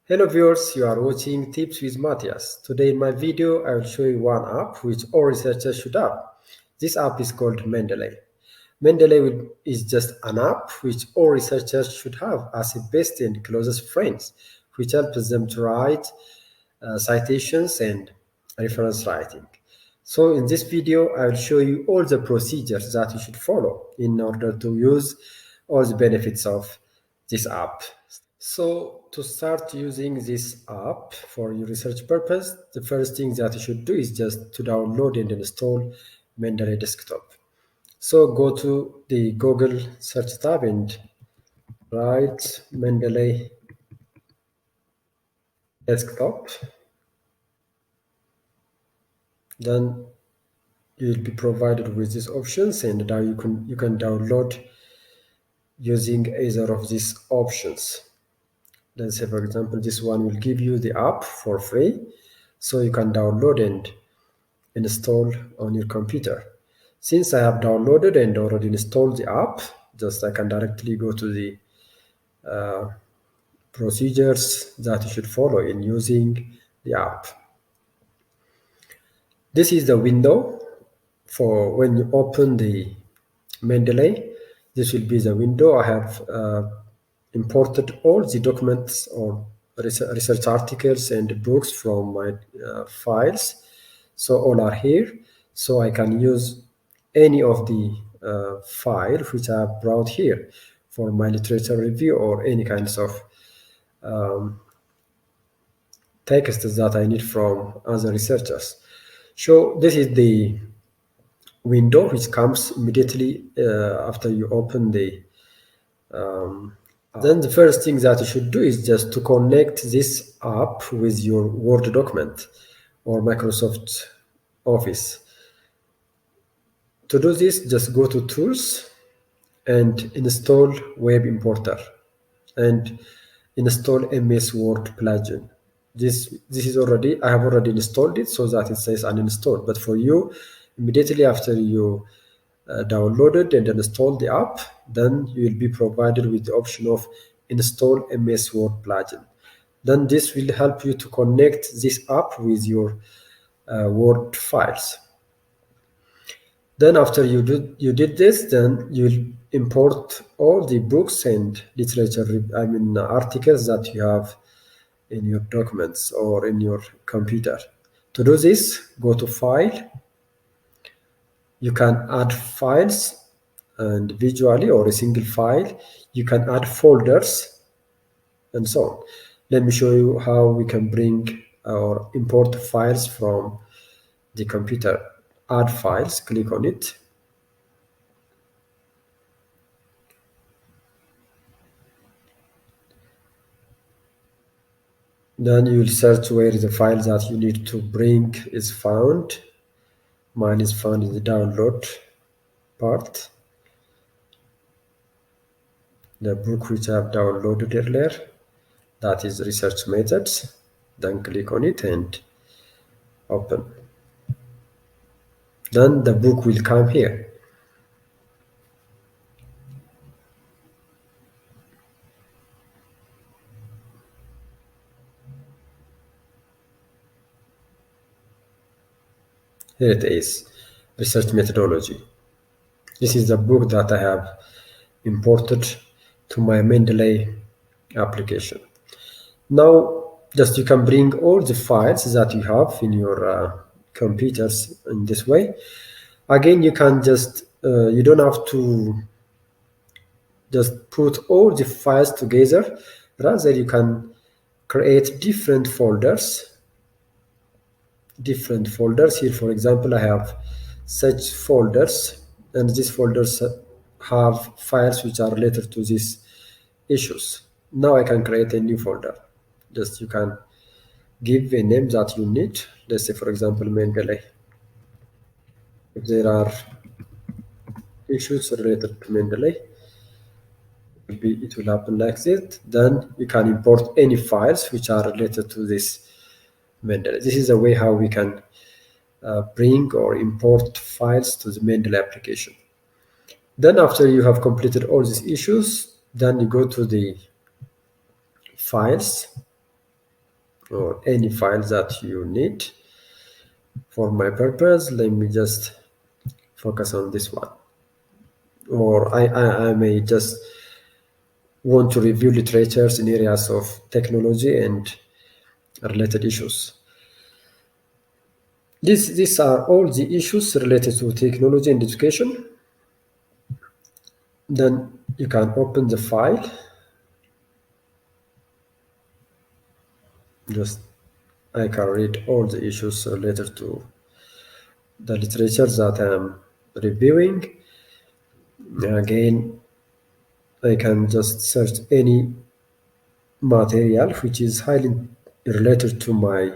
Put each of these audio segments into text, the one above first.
Hello viewers, you are watching Tips with Matthias. Today in my video, I will show you one app which all researchers should have. This app is called Mendeley. Mendeley is just an app which all researchers should have as a best and closest friends, which helps them to write citations and reference writing. So in this video, I will show you all the procedures that you should follow in order to use all the benefits of this app. So to start using this app for your research purpose, the first thing that you should do is just to download and install Mendeleydesktop. So go to the Google search tab and write Mendeley desktop. Then you'll be provided with these options, and now you can download using either of these options. Let's say, for example, this one will give you the app for free, so you can download and install on your computer. Since I have downloaded and already installed the app, just I can directly go to the procedures that you should follow in using the app. This is the window for when you open the Mendeley. This will be the window. I have imported all the documents or research articles and books from my files. So all are here. So I can use any of the file which I have brought here for my literature review or any kinds of texts that I need from other researchers. So this is the window which comes immediately after you open the then the first thing that you should do is just to connect this app with your Word document or Microsoft Office. To do this, just go to Tools and install Web Importer and install MS Word plugin. This is already, I have already installed it so that it says uninstalled. But for you, immediately after you downloaded and installed the app, then you will be provided with the option of install MS Word plugin. Then this will help you to connect this app with your Word files. Then after you did this, then you'll import all the books and literature, articles that you have in your documents or in your computer. To do this, go to File. You can add files individually or a single file. You can add folders and so on. Let me show you how we can bring or import files from the computer. Add files, click on it. Then you will search where the file that you need to bring is found. Mine is found in the download part. The book which I have downloaded earlier, that is Research Methods. Then click on it and open. Then the book will come here. Here it is, Research Methodology. This is the book that I have imported to my Mendeley application. Now, just you can bring all the files that you have in your computers in this way. Again, you can just, you don't have to just put all the files together. Rather, you can create different folders. Here, for example, I have such folders, and these folders have files which are related to these issues. Now I can create a new folder. Just you can give a name that you need. Let's say, for example, Mendeley. If there are issues related to Mendeley, it will happen like this. Then you can import any files which are related to this Mendeley. This is a way how we can bring or import files to the Mendeley application. Then after you have completed all these issues, then you go to the files or any file that you need. For my purpose, let me just focus on this one. Or I may just want to review literatures in areas of technology and related issues. These are all the issues related to technology and education. Then you can open the file. Just I can read all the issues related to the literature that I'm reviewing. Again, I can just search any material which is highly related to my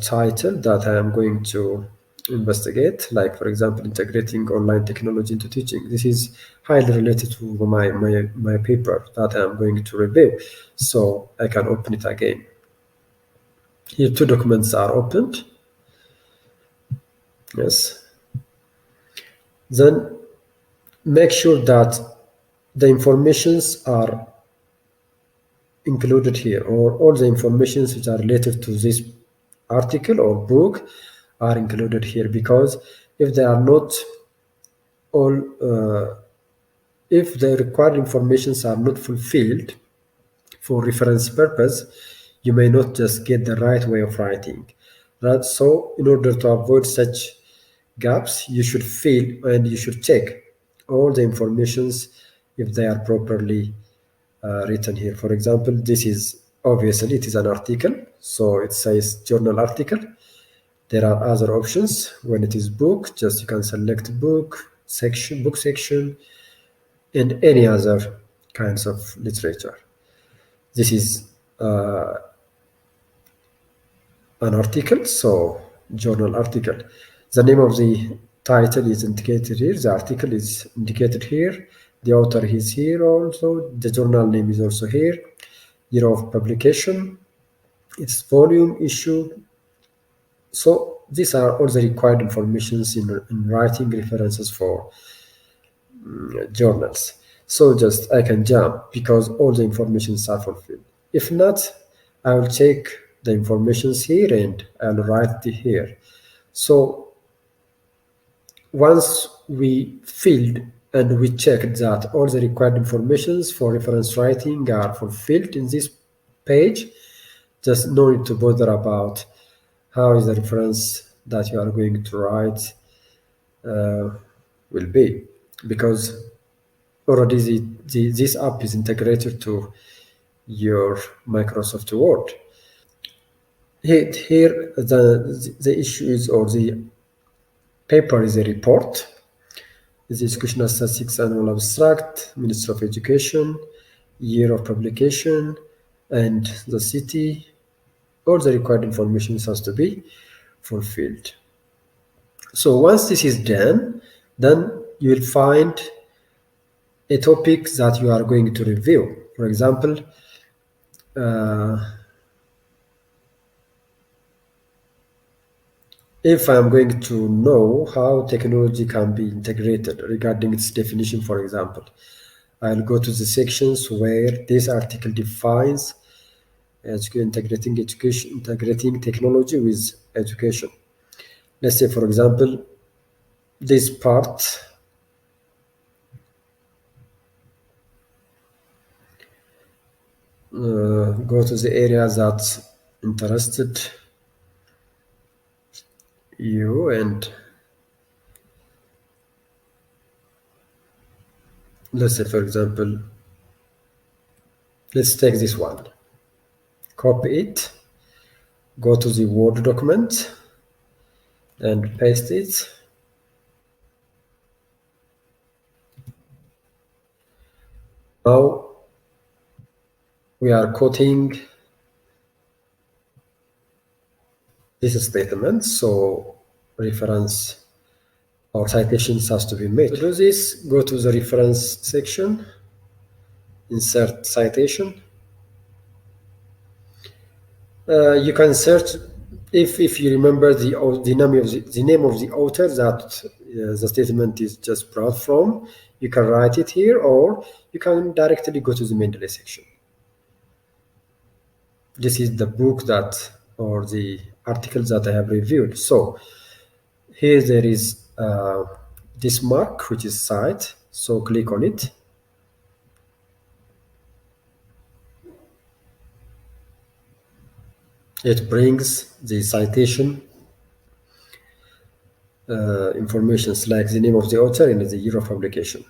title that I am going to investigate, like for example integrating online technology into teaching. This is highly related to my paper that I am going to review, so I can open it again. Here two documents are opened. Yes. Then make sure that the informations are included here, or all the informations which are related to this article or book are included here, because if they are not all if the required informations are not fulfilled for reference purpose, you may not just get the right way of writing. Right? So in order to avoid such gaps, you should fill and you should check all the informations if they are properly written here. For example, this is obviously it is an article, so it says journal article. There are other options. When it is book, just you can select book section, and any other kinds of literature. This is an article, so journal article. The name of the title is indicated here, the article is indicated here, the author is here also, the journal name is also here, year of publication, its volume, issue. So these are all the required informations in writing references for journals. So just I can jump because all the informations are fulfilled. If not, I will check the informations here and I'll write it here. So once we filled and we checked that all the required informations for reference writing are fulfilled in this page, just no need to bother about how is the reference that you are going to write will be, because already this app is integrated to your Microsoft Word. Here the issue is, or the paper is a report. Is Educational Statistics Annual Abstract, Ministry of Education, year of publication, and the city. All the required information has to be fulfilled. So once this is done, then you will find a topic that you are going to review. For example, if I'm going to know how technology can be integrated regarding its definition, for example, I'll go to the sections where this article defines integrating technology with education. Let's say, for example, this part go to the area that interested you, and let's say, for example, let's take this one, copy it, go to the Word document and paste it. Now we are quoting this statement, so reference or citations has to be made. To do this, go to the reference section, insert citation. You can search if you remember the name of the author that the statement is just brought from. You can write it here, or you can directly go to the Mendeley section. this is the book that, or the articles that I have reviewed. So here there is this mark, which is cite. So click on it. It brings the citation informations like the name of the author and the year of publication.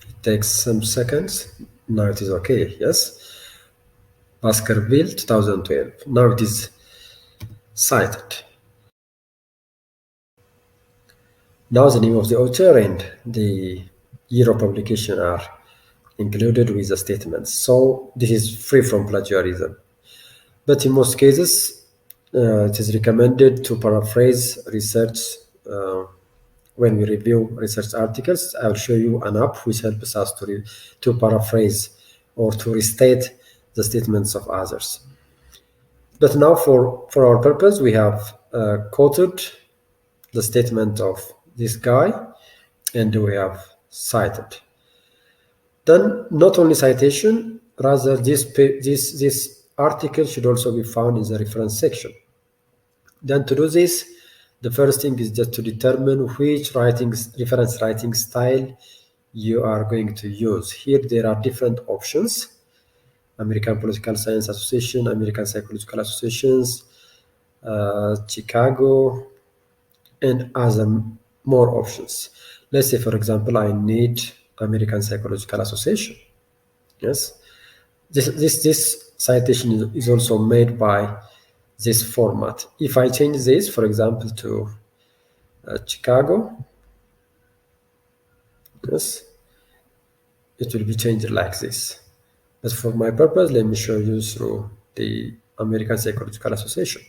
It takes some seconds. Now it is okay. Yes. Baskerville 2012. Now it is cited. Now the name of the author and the year of publication are included with the statements. So this is free from plagiarism. But in most cases, it is recommended to paraphrase research. When we review research articles, I will show you an app which helps us to paraphrase or to restate the statements of others. But now for our purpose, we have quoted the statement of this guy and we have cited. Then not only citation, rather this article should also be found in the reference section. Then to do this, the first thing is just to determine which reference writing style you are going to use. Here there are different options: American Political Science Association, American Psychological Associations, Chicago, and other more options. Let's say, for example, I need American Psychological Association. Yes, this citation is also made by this format. If I change this, for example, to Chicago, yes, it will be changed like this. But for my purpose, let me show you through the American Psychological Association.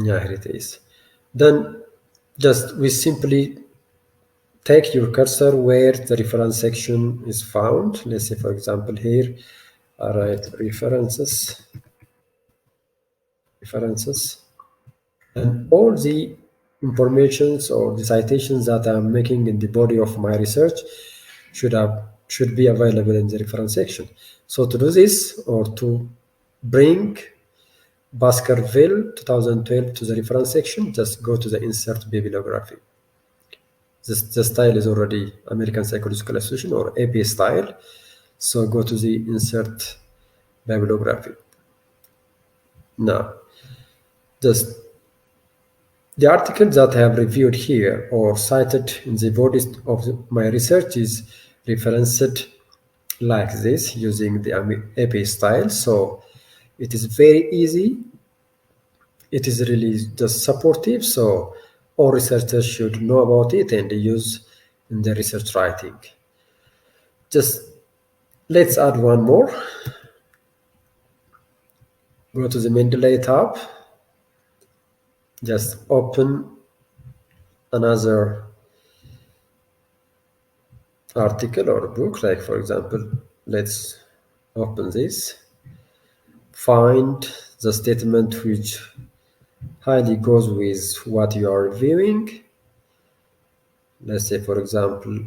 Yeah, here it is. Then just we simply take your cursor where the reference section is found. Let's say, for example, here I write references, and all the informations or the citations that I'm making in the body of my research should be available in the reference section. So to do this, or to bring Baskerville 2012 to the reference section, just go to the insert bibliography. The style is already American Psychological Association or AP style. So go to the insert bibliography. Now, the article that I have reviewed here or cited in the body of my research is referenced like this using the AP style. So it is very easy. It is really just supportive. So all researchers should know about it and use in their research writing. Just let's add one more. Go to the Mendeley tab. Just open another article or book, like for example, let's open this. Find the statement which highly goes with what you are reviewing. Let's say, for example,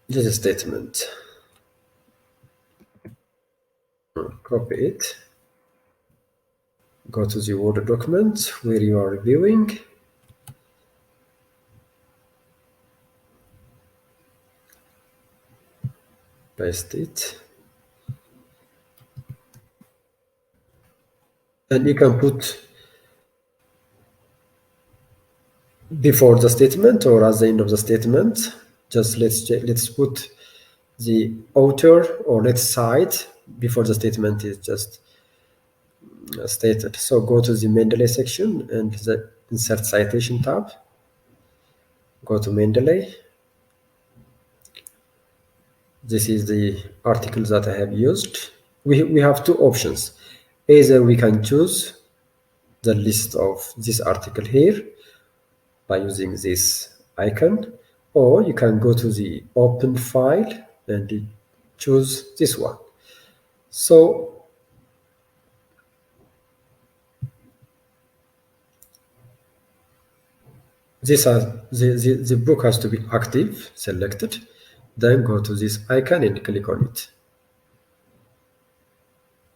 this is a statement. Copy it. Go to the Word document where you are reviewing. Paste it. And you can put before the statement or at the end of the statement. Just let's put the author, or let's cite before the statement is just stated. So go to the Mendeley section and the insert citation tab. Go to Mendeley. This is the article that I have used. We have two options. Either we can choose the list of this article here by using this icon, or you can go to the open file and choose this one. So The book has to be active, selected, then go to this icon and click on it.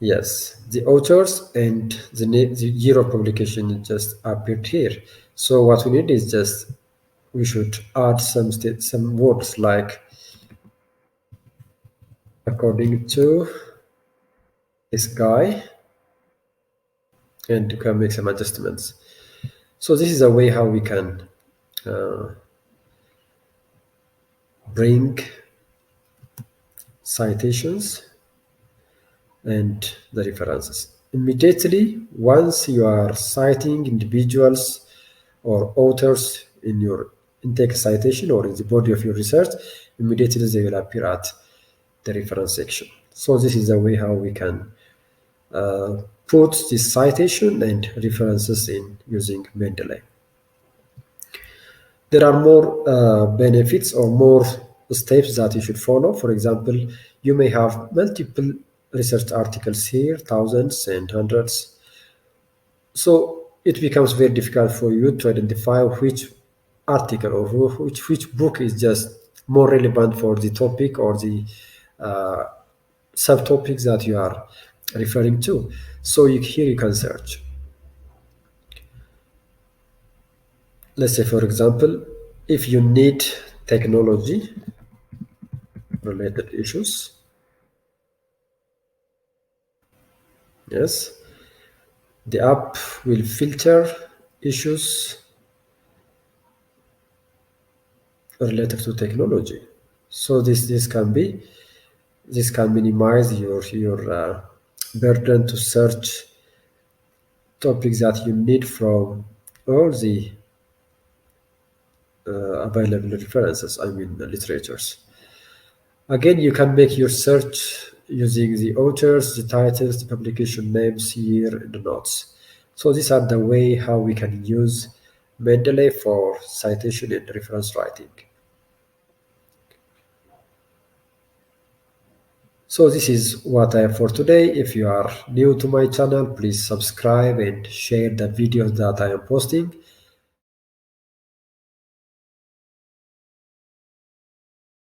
Yes, the authors and the year of publication just appeared here. So what we need is just we should add some words like according to this guy, and you can make some adjustments. So this is a way how we can bring citations and the references. Immediately, once you are citing individuals or authors in your intake citation or in the body of your research, immediately they will appear at the reference section. So this is the way how we can put this citation and references in using Mendeley. There are more benefits or more steps that you should follow. For example, you may have multiple research articles here, thousands and hundreds. So it becomes very difficult for you to identify which article or which book is just more relevant for the topic or the subtopics that you are referring to. So here you can search. Let's say, for example, if you need technology related issues, yes, the app will filter issues related to technology. So this can minimize your burden to search topics that you need from all the available references, I mean the literatures. Again, you can make your search using the authors, the titles, the publication names here in the notes. So these are the way how we can use Mendeley for citation and reference writing. So this is what I have for today. If you are new to my channel, please subscribe and share the videos that I am posting.